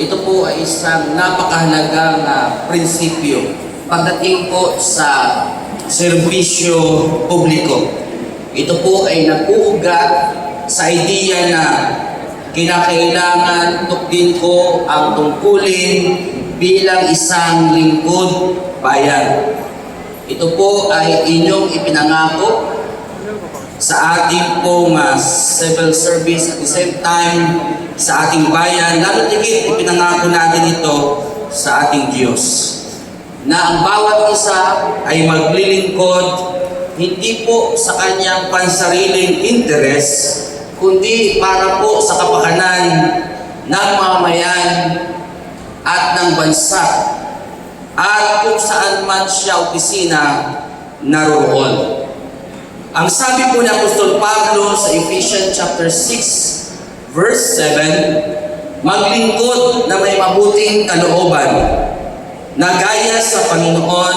Ito po ay isang napakahalagang prinsipyo pagdating po sa serbisyo publiko. Ito po ay nag-uugat sa idea na kinakailangan tukdin ko ang tungkulin bilang isang lingkod bayan. Ito po ay inyong ipinangako sa ating pong civil service, at the same time sa ating bayan. Lalo tigit ipinangako natin ito sa ating Diyos, na ang bawat isa ay maglilingkod hindi po sa kanyang pansariling interes, kundi para po sa kapakanan ng mamayan at ng bansa at kung saan man siya opisina naroon. Ang sabi po ni Apostol Pablo sa Ephesians chapter 6 verse 7, maglingkod na may mabuting kalooban, na gaya sa Panginoon,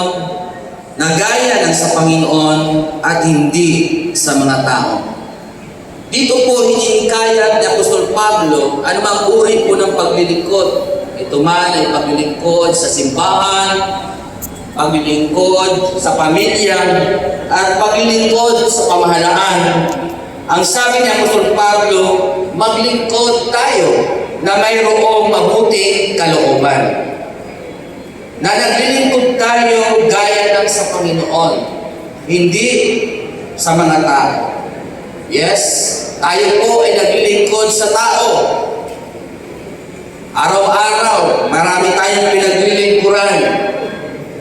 na gaya ng sa Panginoon at hindi sa mga tao. Dito po hinihikayat ni Apostol Pablo anumang uri po ng paglilingkod. Ito man ay paglilingkod sa simbahan, paglilingkod sa pamilya, at paglilingkod sa pamahalaan. Ang sabi ni Apostol Pablo, maglingkod tayo na mayroong mabuting kalooban, na naglilingkod tayo gaya ng sa Panginoon, hindi sa mga tao. Yes, tayo po ay naglilingkod sa tao. Araw-araw, marami tayong pinaglilingkuran.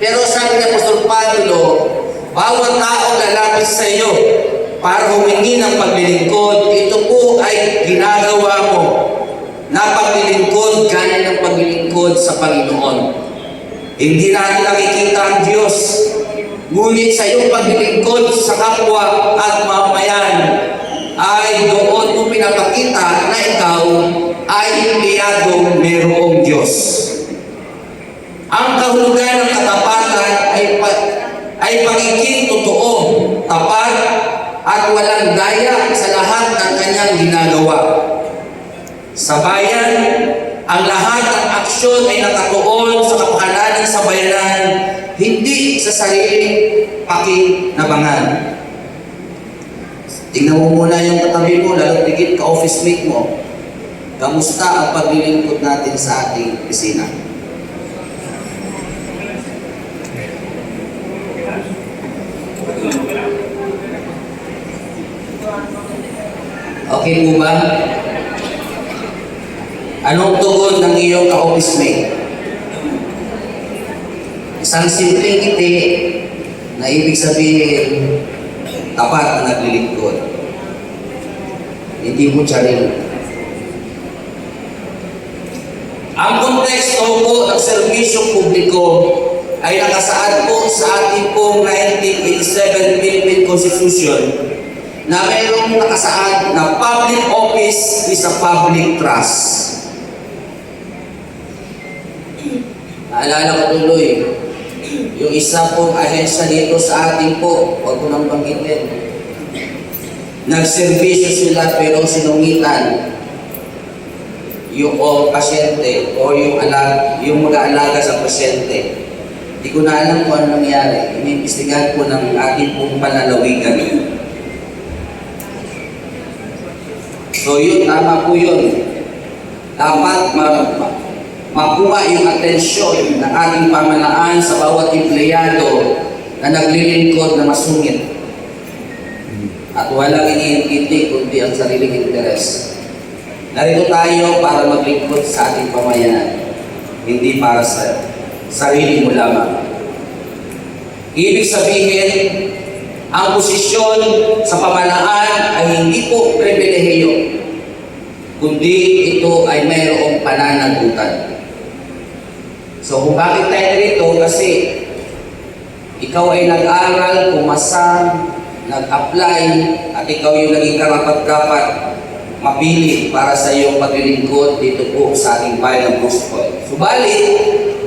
Pero sabi ni Apostol Pablo, bawat tao lalapit sa iyo para humingi ng paglilingkod, ito po ay ginagawa mo na paglilingkod gaya ng paglilingkod sa Panginoon. Hindi natin nakikita ang Diyos, ngunit sa iyong paglilingkod sa kapwa at mamayan ay doon mo pinapakita na ikaw ay empleyadong mayroong Diyos. Ang kahulugan ng katapatan ay pagiging totoo, tapat, at walang daya sa lahat ng kanyang ginagawa. Sa bayan, ang lahat ng aksyon ay nakatuon sa kapakanan sa bayanan, hindi sa sariling pakinabangan. Tingnan mo muna yung katabi mo, lalo tigit ka-office mate mo. Kamusta ang paglilingkod natin sa ating opisina? Okay po ba? Anong tugon ng iyong ka-office mate? Isang simpleng ngiti na ibig sabihin tapat na naglilingkod. Hindi mo tsarin. Ang konteksto po ng serbisyo publiko ay nakasaad po sa ating pong 1987 Philippine Constitution na mayroong nakasaad na public office is a public trust. Naalala ko tuloy, yung isa pong ahensya dito sa ating po, huwag ko nang banggitin. Nagserbisyo sila pero sinungitan yung pasyente o yung mag-aalaga sa pasyente. Hindi ko na alam kung ano nangyari. Inimbestigahan po ng ating pong panlalawigan. So yun, tama po yun. Dapat makuha yung atensyon ng ating pamahalaan sa bawat empleyado na naglilingkod na masungit. At walang iniintindi kundi ang sariling interes. Narito tayo para maglingkod sa ating pamayanan, hindi para sa sarili mo lamang. Ibig sabihin, ang posisyon sa pamahalaan ay hindi po pribilehiyo, kundi ito ay mayroong pananagutan. So kung bakit tayo dito? Kasi ikaw ay nag-aral, pumasa, nag-apply, at ikaw yung naging karapat-dapat mapili para sa iyong paglilingkod dito po sa ating bayan ng Boston. Subalit,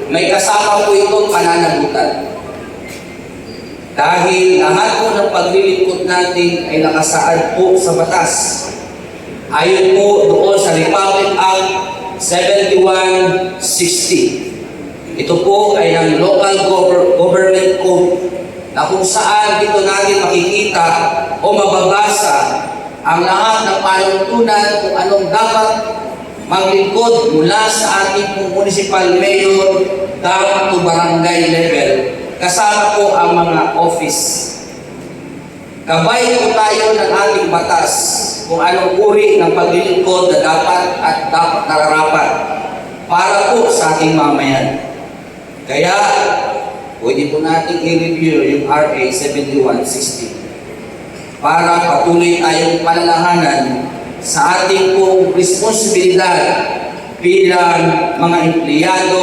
may kasama po itong pananagutan. Dahil lahat po ng paglilingkod natin ay nakasaad po sa batas. Ayon po doon sa Republic Act 7160. Ito po ay ang Local Government Code na kung saan dito natin makikita o mababasa ang lahat ng panuntunan kung anong dapat maglingkod mula sa ating municipal mayor down to barangay level. Kasama po ang mga office. Gabay po tayo ng ating batas kung anong uri ng paglilingkod na dapat at dapat nararapat para po sa ating mamayan. Kaya, pwede po natin i-review yung RA 7160 para patuloy tayong palalahanan sa ating pong responsibilidad bilang mga empleyado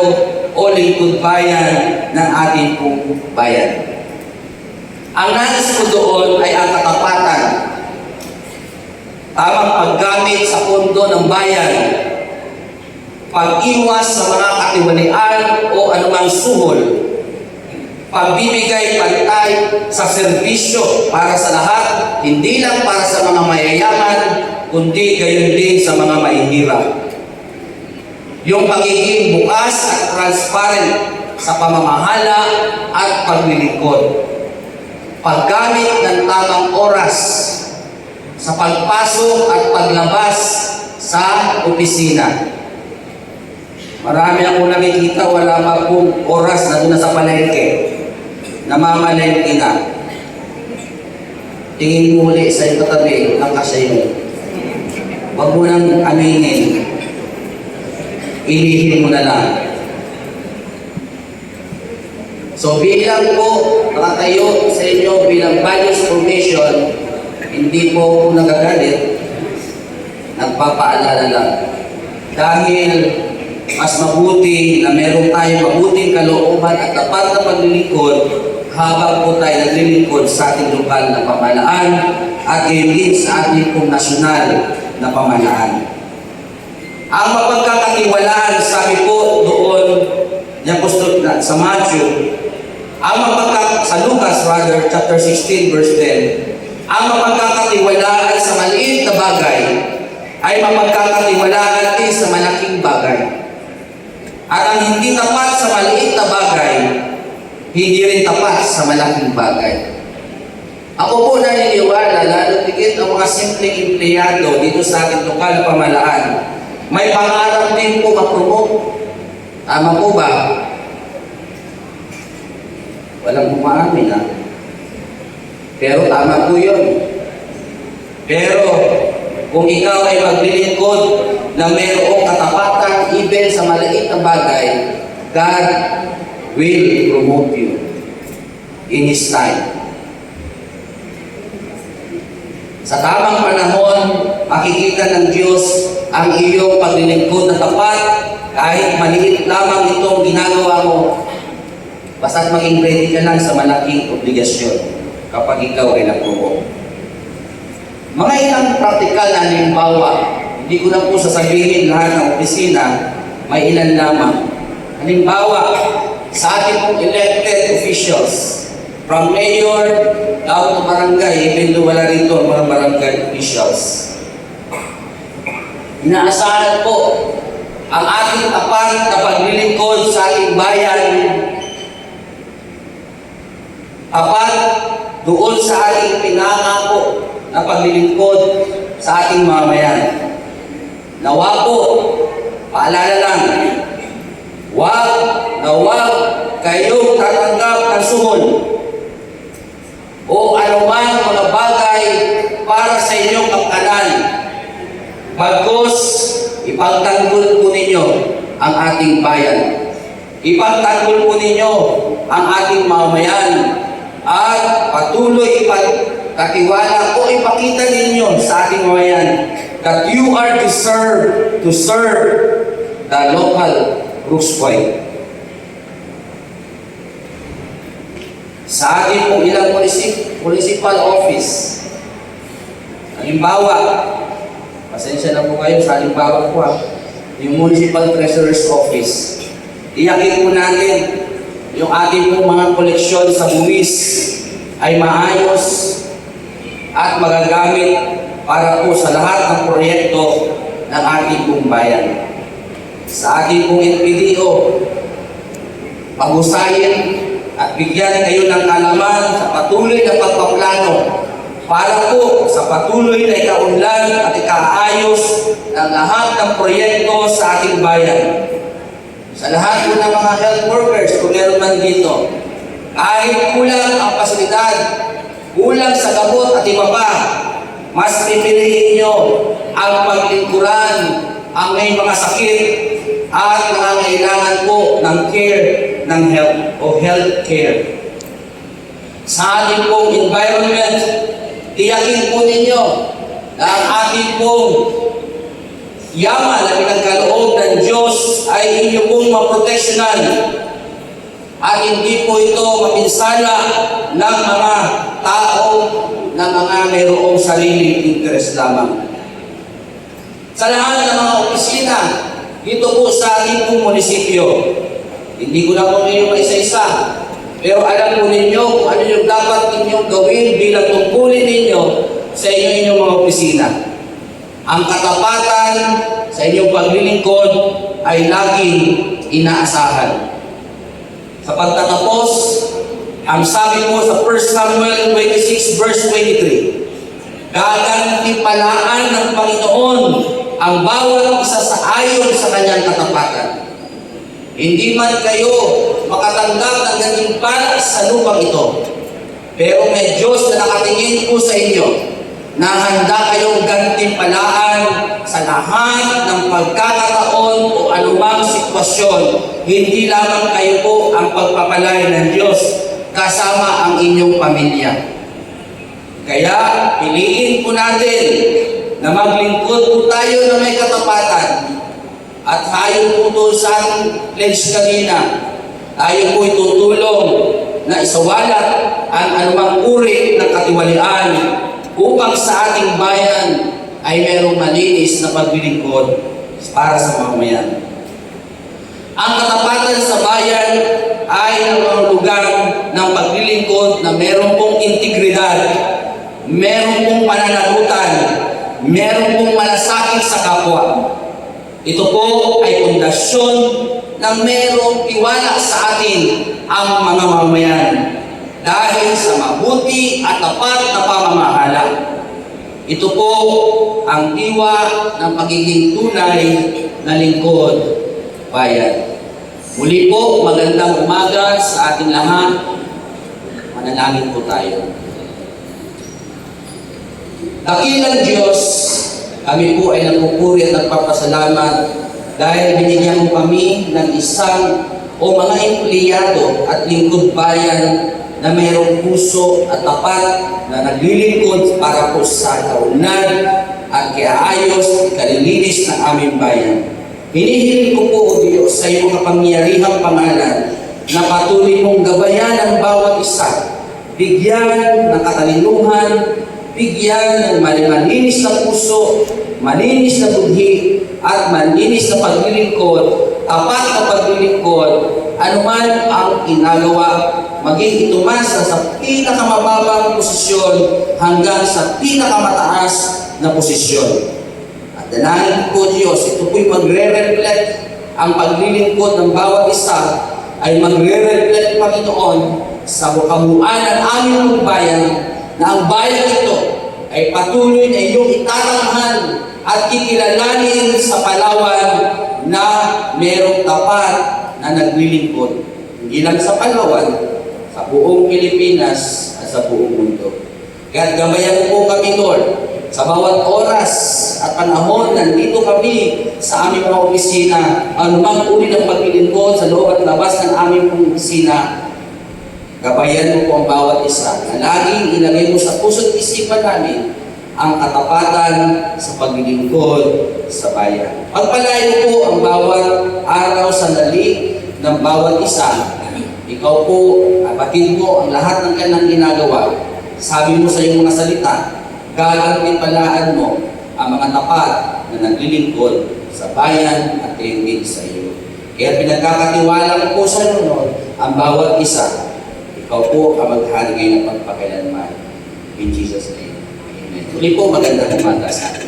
o lingkod bayan ng ating pong bayan. Ang nais ko doon ay ang katapatan, tamang paggamit sa pondo ng bayan, pag-iwas sa mga katiwalian o anumang suhol, pagbibigay pantay sa serbisyo para sa lahat, hindi lang para sa mga mayayaman, kundi gayon din sa mga mahihirap. Yung pagiging bukas at transparent sa pamamahala at paglilingkod. Paggamit ng tamang oras sa pagpasok at paglabas sa opisina. Marami akong nakikita, wala pa pong oras na doon sa palengke. Namamalengke na. Tingin mo ulit sa iyong katabi ng kasayo. Huwag mo nang aminin. Ilihin mo na lang. So bilang po nakatayo sa inyo bilang values formation, hindi po nagagalit, nagpapaalala lang. Dahil mas mabuti na meron tayong mabuting kalooban at tapat na paglilingkod habang po tayo naglilingkod sa ating lokal na pamahalaan at gayon din sa ating pong nasyonal na pamahalaan. Ang mapagkakatiwalaan, sabi po doon sa Matthew, sa Lucas rather, chapter 16 verse 10, ang mapagkakatiwalaan sa maliit na bagay ay mapagkakatiwalaan din sa malaking bagay. At ang hindi tapat sa maliit na bagay, hindi rin tapat sa malaking bagay. Ako po naniniwala, lalo tigit ang mga simpleng empleyado dito sa ating lokal na pamahalaan, may pangarap din po ma-promote. Tama po ba? Walang umaamin ha. Pero tama po yun. Pero kung ikaw ay maglilingkod na mayroong katapatan even sa maliit na bagay, God will promote you in His time. Sa tamang panahon, makikita ng Diyos ang iyong paglilingkod na tapat kahit maliit lamang itong ginagawa mo. Basta't maging ready ka lang sa malaking obligasyon kapag ikaw ay napromote. Mga ilang praktikal na halimbawa, hindi ko na po sasabihin lahat ng opisina, may ilan lamang. Halimbawa, sa ating pong elected officials, from mayor down to barangay, even though wala rito ang mga barangay officials. Inaasahan po ang ating tapat na paglilingkod sa ating bayan, tapat doon sa ating pinangako na paglilingkod sa ating mamayan. Nawa po, paalala lang, wag kayong tatanggap ng suhol o anumang mga bagay para sa inyong kapakanan. Bagkus, ipagtanggol po ninyo ang ating bayan. Ipagtanggol po ninyo ang ating mamayan at patuloy ipagkatiwala o ipakita ninyo sa ating mamayan that you are to serve the local Brooks Point. Sa ating pong ilang municipal office, halimbawa, pasensya na po kayo sa halimbawa ko yung Municipal Treasurer's Office, iyakin po natin yung ating pong mga koleksyon sa buwis ay maayos at magagamit para po sa lahat ng proyekto ng ating pong bayan. sa ating pong NPDO, pag-usayin at bigyan kayo ng kalaman sa patuloy na pagpaplano para po sa patuloy na ikaunlad at ikaayos ng lahat ng proyekto sa ating bayan. Sa lahat po ng mga health workers, kung meron man dito, kahit kulang ang pasilidad, kulang sa gamot at iba pa, mas pipiliin nyo ang paglingkuran ang may mga sakit at nangangailangan po ng care ng health o health care. Sa ating pong environment, tiyakin po ninyo na ang ating pong yaman na pinagkaloob ng Diyos ay inyo pong maproteksyonan at hindi po ito mapinsala ng mga tao na mga mayroong sariling interest lamang. Sa lahat ng mga opisina dito po sa ating pong munisipyo, hindi ko na po ninyo isa-isa, pero alam po ninyo kung ano yung dapat ninyong gawin bilang tungkulin ninyo sa inyong mga opisina. Ang katapatan sa inyong paglilingkod ay laging inaasahan. Sa pagtatapos, ang sabi mo sa 1 Samuel 26 verse 23, gagantimpalaan ng Panginoon ang bawat isa sa ayon sa kanyang katapatan. Hindi man kayo makatanggap ng gantimpala sa lupang ito, pero may Diyos na nakatingin po sa inyo na handa kayong gantimpalaan sa lahat ng pagkakataon o anumang sitwasyon. Hindi lamang kayo po ang pagpapalay ng Diyos, kasama ang inyong pamilya. Kaya piliin po natin na maglingkod po tayo na may katapatan. At tayo po doon sa ating pledge kanina, tayo po itutulong na isawalat ang anumang uri ng katiwalian upang sa ating bayan ay mayroong malinis na paglilingkod para sa mamamayan. Ang katapatan sa bayan ay ang lugar ng paglilingkod na mayroong pong integridad, mayroong pong pananagutan, mayroong pong malasakit sa kapwa. Ito po ay pundasyon na mayroong tiwala sa atin ang mga mamamayan dahil sa mabuti at tapat na pamamahala. Ito po ang diwa ng pagiging tunay na lingkod bayan. Muli po, magandang umaga sa ating lahat. Manalangin po tayo. Dakilang Diyos, kami po ay nagpupuri at nagpapasalamat dahil binigyan mo kami ng isang o mga empleyado at lingkod bayan na mayroong puso at tapat na naglilingkod para po sa kaunlad at kaayos at kalilinis ng aming bayan. Hinihiling ko po, O Diyos, sa iyong kapangyarihang pangalan na patuloy mong gabayan ang bawat isa, bigyan ng katalinuhan, bigyan ng malinis na puso, malinis na budhi, at malinis na paglilingkod, tapat na paglilingkod, anuman ang ginagawa, maging ito man sa pinakamababang posisyon hanggang sa pinakamataas na posisyon. At dalangin po, Diyos, ito po'y magre-reflect ang paglilingkod ng bawat isa ay magre-reflect, Panginoon, sa kabuuan ng aming bayan na ang bayan ito ay patuloy na iyong itatanghal at kikilalanin sa Palawan na mayroong tapat na naglilingkod. Hindi lang sa Palawan, sa buong Pilipinas at sa buong mundo. Kaya gabayan po kami, Lord, sa bawat oras at panahon nandito kami sa aming mga opisina, anumang uri ng paglilingkod sa loob at labas ng aming opisina. Gabayan mo po ang bawat isa na laging ilagay mo sa puso't isipan namin ang katapatan sa paglilingkod sa bayan. Pagpalain po ang bawat araw sandali ng bawat isa. Ikaw po, abatin mo ang lahat ng kanyang ginagawa. Sabi mo sa iyong mga salita, gagantimpalaan mo ang mga tapat na naglilingkod sa bayan at hindi sa iyo. Kaya pinagkakatiwala ko po sa Lord ang bawat isa. Ikaw po ang maghari ng pagpakailanman. In Jesus' name. Amen. Muli po, magandang umaga sa atin.